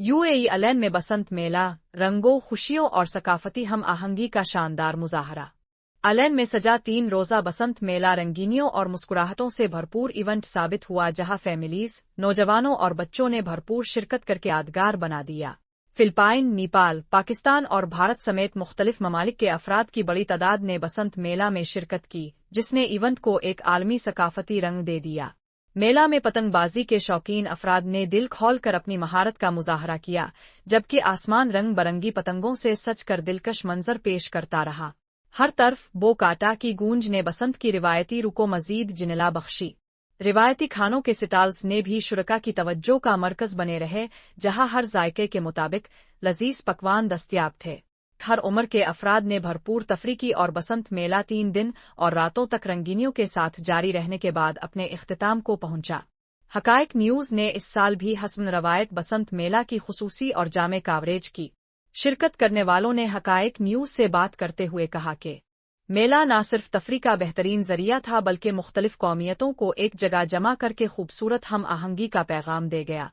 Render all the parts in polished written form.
UAE Al Ain में बसंत मेला, रंगों, खुशियों और सकाफती हम आहंगी का शानदार मुजाहरा। अलैन में सजा 3 रोज़ा बसंत मेला रंगीनियों और मुस्कुराहटों से भरपूर इवेंट साबित हुआ, जहां फैमिलीज, नौजवानों और बच्चों ने भरपूर शिरकत करके यादगार बना दिया। फिलिपाइन, नेपाल, पाकिस्तान और भारत समेत मुख्तलिफ ममालिक के अफराद की बड़ी तादाद ने बसंत मेला में शिरकत की, जिसने इवेंट को एक आलमी सकाफती रंग दे दिया। मेला में पतंगबाजी के शौकीन अफराद ने दिल खोलकर अपनी महारत का मुजाहरा किया, जबकि आसमान रंग बरंगी पतंगों से सज कर दिलकश मंजर पेश करता रहा। हर तरफ बो काटा की गूंज ने बसंत की रिवायती रुख को मजीद जिनला बख्शी। रिवायती खानों के सिटाल्स ने भी शुरका की तवज्जो का मरकज बने रहे, जहां हर जायके के मुताबिक लजीज पकवान दस्तयाब थे। हर उम्र के अफराद ने भरपूर तफरी की और बसंत मेला 3 दिन और रातों तक रंगीनियों के साथ जारी रहने के बाद अपने इख्तिताम को पहुंचा। हकाइक न्यूज़ ने इस साल भी हसन रवायत बसंत मेला की खुसूसी और जामे कवरेज की। शिरकत करने वालों ने हकाइक न्यूज़ से बात करते हुए कहा कि मेला न सिर्फ तफरी का बेहतरीन जरिया था, बल्कि मुख्तलिफ कौमियतों को एक जगह जमा करके खूबसूरत हम आहंगी का पैगाम दे गया।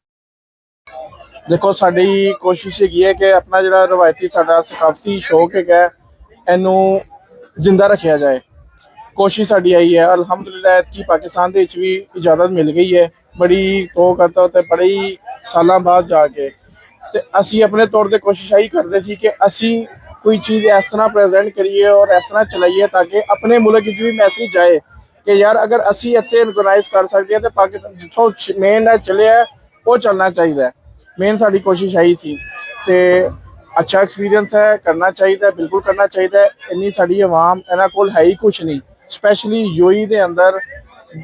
देखो, साडी कोशिश ये है कि अपना जो रवायती साडा सकाफती शौक है इनू जिंदा रखा जाए। कोशिश साडी आई है। अलहमदुलिल्लाह कि पाकिस्तान दे भी इजाजत मिल गई है, बड़ी तो करता होता बड़ी सालों बाद जाके। तो असी अपने तौर पर कोशिश यही करते सी कि असी कोई चीज़ इस तरह प्रेजेंट करिए और इस तरह चलाइए ताकि अपने मुल्क भी मैसेज जाए कि यार अगर असी इतने ऑर्गेनाइज कर सकते हैं तो पाकिस्तान जितों मेन चले वो चलना चाहिए। मेन साड़ी कोशिश यही सी ते अच्छा एक्सपीरियंस है, करना चाहिए, बिल्कुल करना चाहिए। इन्नी साड़ी आवाम इन्होंने कोल है ही कुछ नहीं, स्पैशली यूएई के अंदर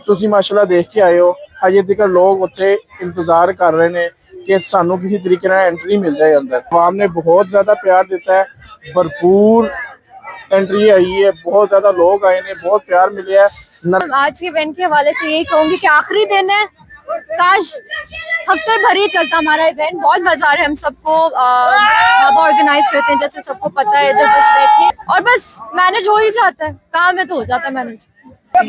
तुसी माशाल्लाह देख के आए हो, अजे तक लोग उत्थे इंतजार कर रहे हैं कि सानू किसी तरीके से एंट्री मिल जाए अंदर। आवाम ने बहुत ज़्यादा प्यार दिता है, भरपूर एंट्री आई है, बहुत ज़्यादा लोग आए हैं, बहुत प्यार मिले है। आज के इवेंट के हवाले से यही कहूँगी कि आखिरी दिन है, काश हफ्ते भर ही चलता हमारा इवेंट। बहुत मजा आ रहा है, हम सबको बाबा ऑर्गेनाइज करते हैं, जैसे सबको पता है। इधर बस बैठे और बस मैनेज हो ही जाता है, काम है तो हो जाता है मैनेज।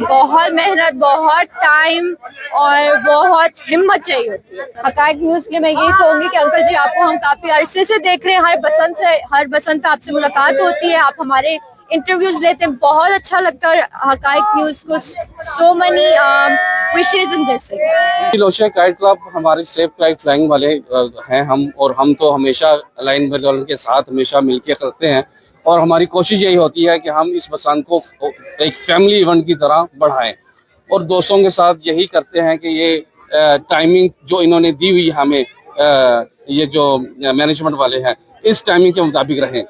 बहुत मेहनत, बहुत टाइम और बहुत हिम्मत चाहिए होती है। हकाइक न्यूज़ के मैं यही कहूँगी कि अंकल जी, आपको हम काफी अरसे से देख रहे हैं, हर बसंत पे आपसे मुलाकात होती है, आप हमारे इंटरव्यूज लेते हैं, बहुत अच्छा लगता है हकाइक न्यूज़ को। So many wishes in this. लोशा काइट क्लब हमारे सेफ काइट फ्लाइंग वाले हैं हम तो हमेशा अलाइन वालों के साथ हमेशा मिलके करते हैं और हमारी कोशिश यही होती है कि हम इस बसंत को एक फैमिली इवेंट की तरह बढ़ाएं और दोस्तों के साथ यही करते हैं कि ये टाइमिंग जो इन्होंने दी हुई हमें ये जो मैनेजमेंट वाले हैं इस टाइमिंग के मुताबिक रहें।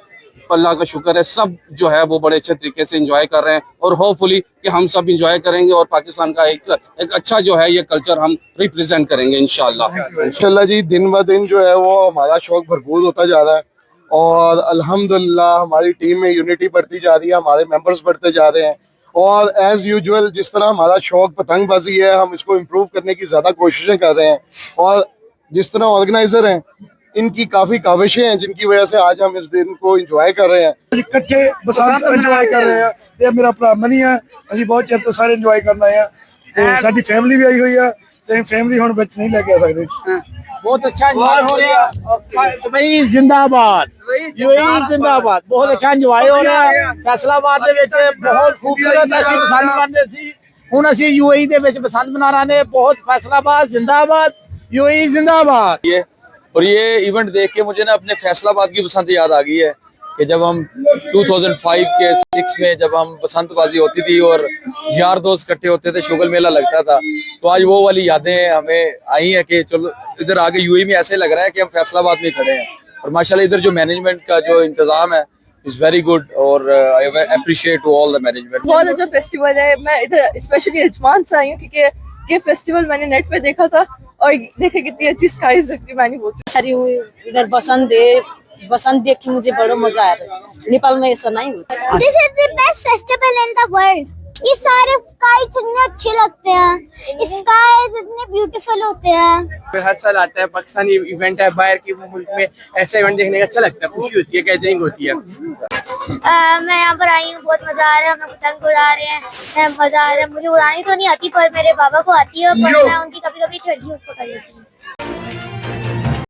अल्लाह का शुक्र है, सब जो है वो बड़े अच्छे तरीके से एंजॉय कर रहे हैं और होपफुली कि हम सब एंजॉय करेंगे और पाकिस्तान का एक अच्छा जो है ये कल्चर हम रिप्रेजेंट करेंगे इंशाल्लाह जी। दिन ब दिन जो है वो हमारा शौक भरपूर होता जा रहा है और अल्हम्दुलिल्लाह हमारी टीम में यूनिटी बढ़ती जा रही है, हमारे मेंबर्स बढ़ते जा रहे हैं और एज यूजुअल जिस तरह हमारा शौक पतंगबाजी है, हम इसको इम्प्रूव करने की ज़्यादा कोशिशें कर रहे हैं और जिस तरह ऑर्गेनाइजर हैं इनकी काफी काविशें हैं जिनकी वजह से आज हम इस दिन को एंजॉय कर रहे हैं। इकट्ठे बसंत एंजॉय कर रहे हैं। ये मेरा भरा मनी है, अभी बहुत चिर तो सारे एंजॉय करना है ते साडी फैमिली भी आई हुई है ते फैमिली हुण विच नहीं लेके आ सकदे। बहुत अच्छा एंजॉय हो रहा है। दुबई जिंदाबाद, यूएई जिंदाबाद। बहुत अच्छा एंजॉय हो रहा है। फैसलाबाद दे विच बहुत खूबसूरत असीं बसंत मनाते सी, हुण असीं यूएई दे विच बसंत मना रहे हैं। बहुत फैसलाबाद जिंदाबाद, यूएई जिंदाबाद। और ये इवेंट देख के मुझे ना अपने फैसलाबाद की बसंत याद आ गई है कि जब हम 2005 के 6 में जब हम बसंतबाजी होती थी और यार दोस्त इकट्ठे होते थे, शुगल मेला लगता था, तो आज वो वाली यादें हमें आई हैं कि चलो इधर आगे यूएई में ऐसे लग रहा है कि हम फैसलाबाद में खड़े हैं और माशाल्लाह इधर जो मैनेजमेंट का जो इंतजाम है इज वेरी गुड और I appreciate to all the management. बहुत अच्छा फेस्टिवल है। मैं इधर स्पेशली अजमान से आई हूँ क्योंकि ये फेस्टिवल मैंने नेट पे देखा था और देखे कितनी अच्छी स्काईज दिखती। मैंने सारी इधर बसंत देख के मुझे बड़ा मजा आ रहा है। नेपाल में ऐसा नहीं होता। This is the best festival in the world. ये सारे काइट्स इतने अच्छे लगते हैं, स्काईज इतने ब्यूटीफुल होते हैं। हर साल आता है, पाकिस्तानी इवेंट है, बाहर के मुल्क में ऐसा इवेंट देखने का अच्छा लगता है, खुशी होती है, गैदरिंग होती है। मैं यहाँ पर आई हूँ, बहुत मजा आ रहा है। हम लोग पतंग उड़ा रहे हैं, मजा आ रहा है। मुझे उड़ानी तो नहीं आती पर मेरे बाबा को आती है और मैं उनकी कभी कभी छड़ी पकड़ लेती हूँ।